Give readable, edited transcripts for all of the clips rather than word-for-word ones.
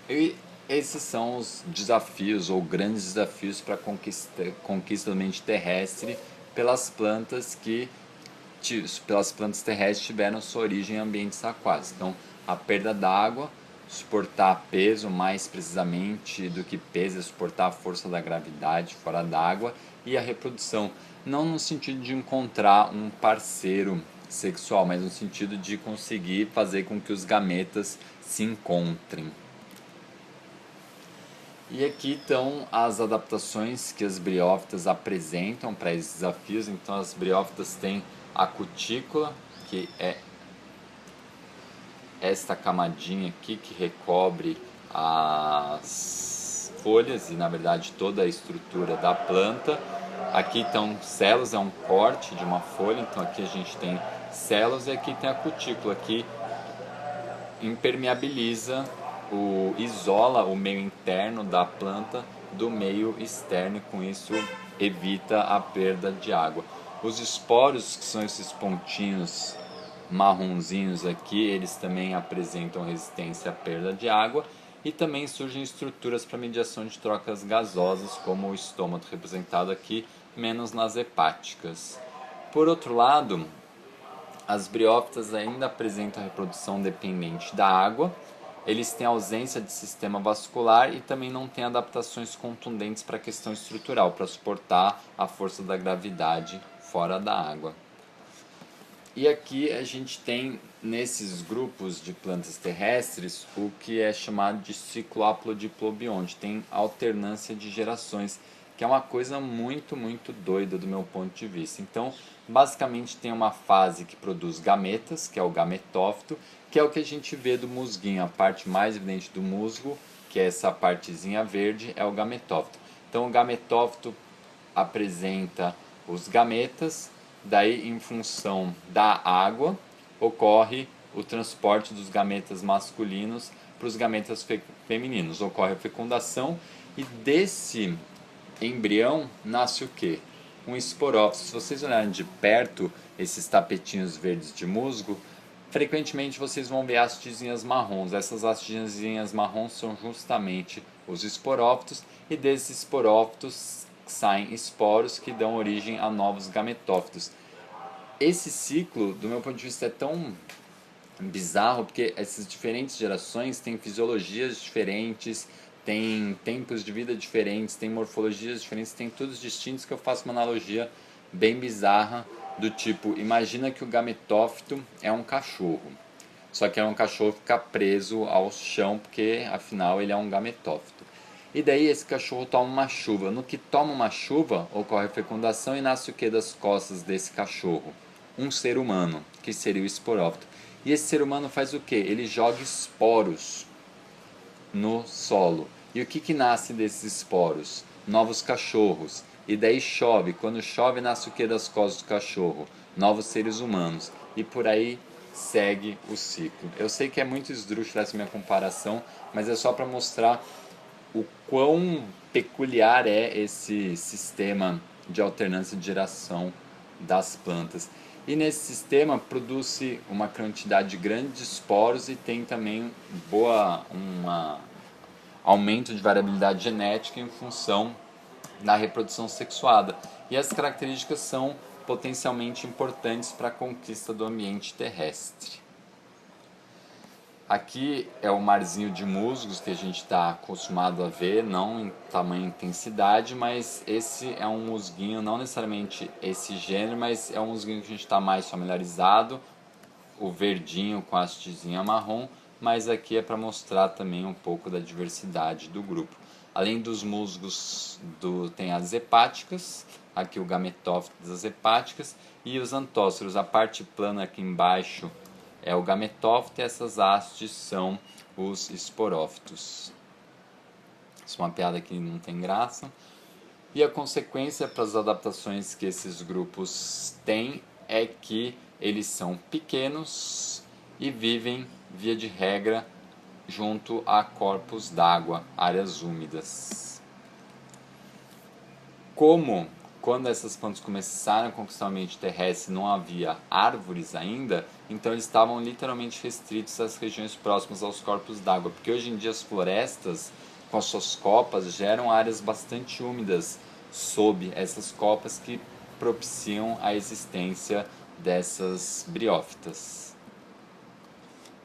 E esses são os desafios ou grandes desafios para a conquista do ambiente terrestre pelas plantas pelas plantas terrestres tiveram sua origem em ambientes aquáticos. Então, a perda d'água, suportar peso, mais precisamente do que peso, é suportar a força da gravidade fora d'água, e a reprodução, não no sentido de encontrar um parceiro sexual, mas no sentido de conseguir fazer com que os gametas se encontrem. E aqui estão as adaptações que as briófitas apresentam para esses desafios. Então, as briófitas têm a cutícula, que é esta camadinha aqui que recobre as folhas e, na verdade, toda a estrutura da planta. Aqui estão células, é um corte de uma folha, então aqui a gente tem células, e aqui tem a cutícula, que impermeabiliza, isola o meio interno da planta do meio externo, e com isso evita a perda de água. Os esporos, que são esses pontinhos marronzinhos aqui, eles também apresentam resistência à perda de água, e também surgem estruturas para mediação de trocas gasosas, como o estômago representado aqui, menos nas hepáticas. Por outro lado, as briófitas ainda apresentam reprodução dependente da água, eles têm ausência de sistema vascular e também não têm adaptações contundentes para a questão estrutural, para suportar a força da gravidade fora da água. E aqui a gente tem, nesses grupos de plantas terrestres, o que é chamado de ciclo haplodiplobionte. Tem alternância de gerações, que é uma coisa muito, muito doida do meu ponto de vista. Então, basicamente tem uma fase que produz gametas, que é o gametófito, que é o que a gente vê do musguinho. A parte mais evidente do musgo, que é essa partezinha verde, é o gametófito. Então, o gametófito apresenta os gametas, daí em função da água ocorre o transporte dos gametas masculinos para os gametas femininos, ocorre a fecundação, e desse embrião nasce o que? Um esporófito. Se vocês olharem de perto esses tapetinhos verdes de musgo, frequentemente vocês vão ver hastezinhas marrons. Essas hastezinhas marrons são justamente os esporófitos, e desses esporófitos saem esporos que dão origem a novos gametófitos. Esse ciclo, do meu ponto de vista, é tão bizarro porque essas diferentes gerações têm fisiologias diferentes, têm tempos de vida diferentes, têm morfologias diferentes, têm todos distintos, que eu faço uma analogia bem bizarra do tipo, imagina que o gametófito é um cachorro. Só que é um cachorro que fica preso ao chão, porque afinal ele é um gametófito. E daí esse cachorro toma uma chuva. No que toma uma chuva, ocorre a fecundação e nasce o que das costas desse cachorro? Um ser humano, que seria o esporófito. E esse ser humano faz o que? Ele joga esporos no solo. E o que nasce desses esporos? Novos cachorros. E daí chove. Quando chove, nasce o que das costas do cachorro? Novos seres humanos. E por aí segue o ciclo. Eu sei que é muito esdrúxula essa minha comparação, mas é só para mostrar o quão peculiar é esse sistema de alternância de geração das plantas. E nesse sistema produz-se uma quantidade grande de esporos, e tem também um aumento de variabilidade genética em função da reprodução sexuada. E as características são potencialmente importantes para a conquista do ambiente terrestre. Aqui é o marzinho de musgos que a gente está acostumado a ver, não em tamanho e intensidade, mas esse é um musguinho, não necessariamente esse gênero, mas é um musguinho que a gente está mais familiarizado, o verdinho com a hastezinha marrom, mas aqui é para mostrar também um pouco da diversidade do grupo. Além dos musgos, tem as hepáticas, aqui o gametófito das hepáticas, e os antóceros, a parte plana aqui embaixo é o gametófito, e essas hastes são os esporófitos. Isso é uma piada que não tem graça. E a consequência para as adaptações que esses grupos têm é que eles são pequenos e vivem, via de regra, junto a corpos d'água, áreas úmidas. Como quando essas plantas começaram a conquistar o ambiente terrestre, não havia árvores ainda, então eles estavam literalmente restritos às regiões próximas aos corpos d'água, porque hoje em dia as florestas, com as suas copas, geram áreas bastante úmidas sob essas copas que propiciam a existência dessas briófitas.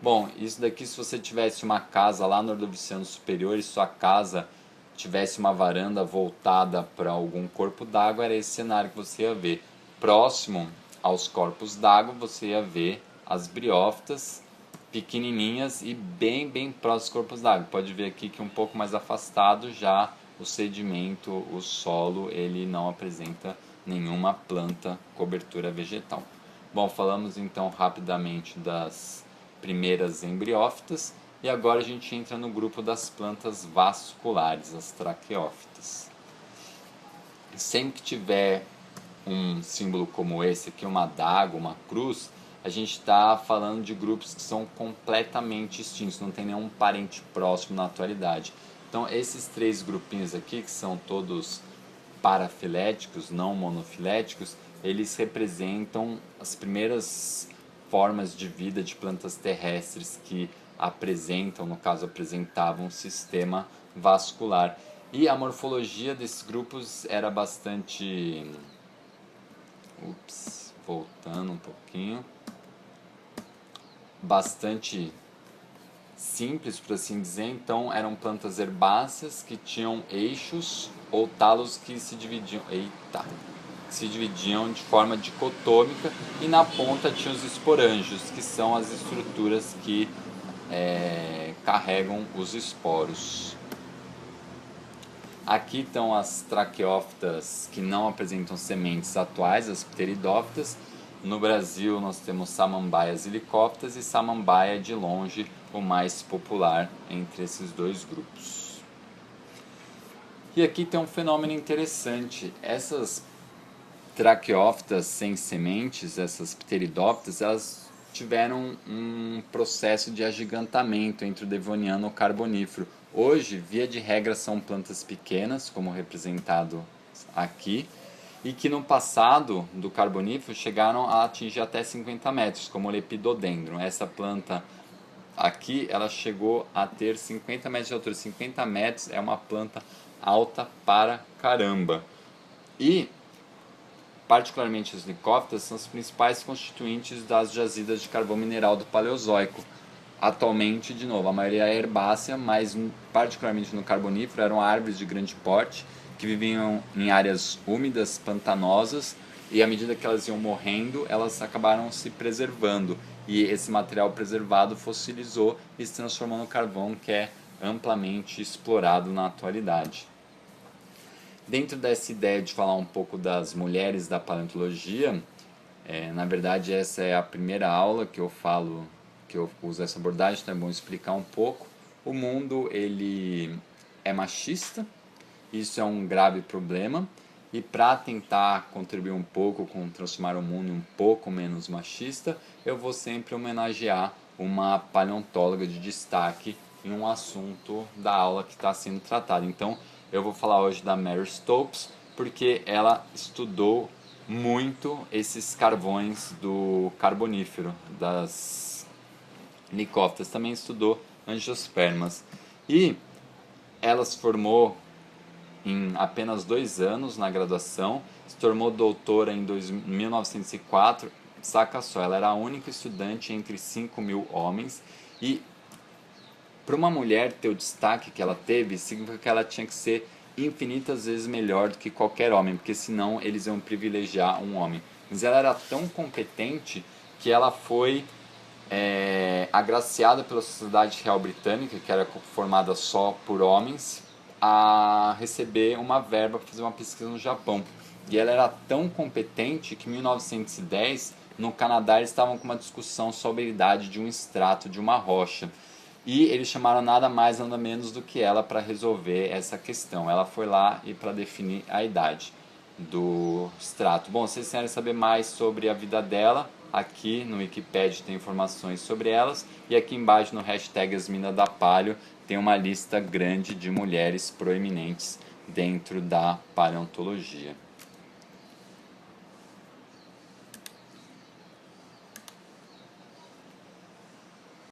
Bom, isso daqui, se você tivesse uma casa lá no Ordoviciano Superior e sua casa tivesse uma varanda voltada para algum corpo d'água, era esse cenário que você ia ver. Próximo aos corpos d'água, você ia ver as briófitas pequenininhas e bem próximos aos corpos d'água. Pode ver aqui que um pouco mais afastado já o sedimento, o solo, ele não apresenta nenhuma planta, cobertura vegetal. Bom, falamos então rapidamente das primeiras embriófitas e agora a gente entra no grupo das plantas vasculares, as traqueófitas. Sempre que tiver um símbolo como esse aqui, uma adaga, uma cruz, a gente está falando de grupos que são completamente extintos, não tem nenhum parente próximo na atualidade. Então esses três grupinhos aqui, que são todos parafiléticos, não monofiléticos, eles representam as primeiras formas de vida de plantas terrestres que apresentam, no caso apresentavam um sistema vascular. E a morfologia desses grupos era bastante... voltando um pouquinho. Bastante simples, por assim dizer. Então eram plantas herbáceas que tinham eixos ou talos que se dividiam, de forma dicotômica, e na ponta tinha os esporângios, que são as estruturas que carregam os esporos. Aqui estão as traqueófitas que não apresentam sementes atuais, as pteridófitas. No Brasil nós temos samambaias helicópteras e samambaia, de longe o mais popular entre esses dois grupos. E aqui tem um fenômeno interessante. Essas traqueófitas sem sementes, essas pteridófitas, elas tiveram um processo de agigantamento entre o Devoniano e o Carbonífero. Hoje, via de regra, são plantas pequenas, como representado aqui, e que no passado do Carbonífero chegaram a atingir até 50 metros, como o Lepidodendron. Essa planta aqui, ela chegou a ter 50 metros de altura. 50 metros é uma planta alta para caramba. E particularmente as licófitas, são as principais constituintes das jazidas de carvão mineral do Paleozoico. Atualmente, de novo, a maioria é herbácea, mas particularmente no Carbonífero eram árvores de grande porte que viviam em áreas úmidas, pantanosas, e à medida que elas iam morrendo, elas acabaram se preservando, e esse material preservado fossilizou e se transformou no carvão, que é amplamente explorado na atualidade. Dentro dessa ideia de falar um pouco das mulheres da paleontologia, na verdade essa é a primeira aula que eu falo, que eu uso essa abordagem, então é bom explicar um pouco. O mundo, ele é machista, isso é um grave problema, e para tentar contribuir um pouco com transformar o mundo um pouco menos machista, eu vou sempre homenagear uma paleontóloga de destaque em um assunto da aula que está sendo tratado. Então, eu vou falar hoje da Mary Stopes, porque ela estudou muito esses carvões do Carbonífero, das licófitas. Também estudou angiospermas. E ela se formou em apenas 2 anos na graduação, se tornou doutora em 1904. Saca só, ela era a única estudante entre 5.000 homens, e para uma mulher ter o destaque que ela teve, significa que ela tinha que ser infinitas vezes melhor do que qualquer homem, porque senão eles iam privilegiar um homem. Mas ela era tão competente que ela foi agraciada pela Sociedade Real Britânica, que era formada só por homens, a receber uma verba para fazer uma pesquisa no Japão. E ela era tão competente que em 1910, no Canadá, eles estavam com uma discussão sobre a idade de um extrato de uma rocha. E eles chamaram nada mais, nada menos do que ela para resolver essa questão. Ela foi lá e para definir a idade do extrato. Bom, se vocês querem saber mais sobre a vida dela, aqui no Wikipedia tem informações sobre elas, e aqui embaixo no hashtag As Minas da Paleo tem uma lista grande de mulheres proeminentes dentro da paleontologia.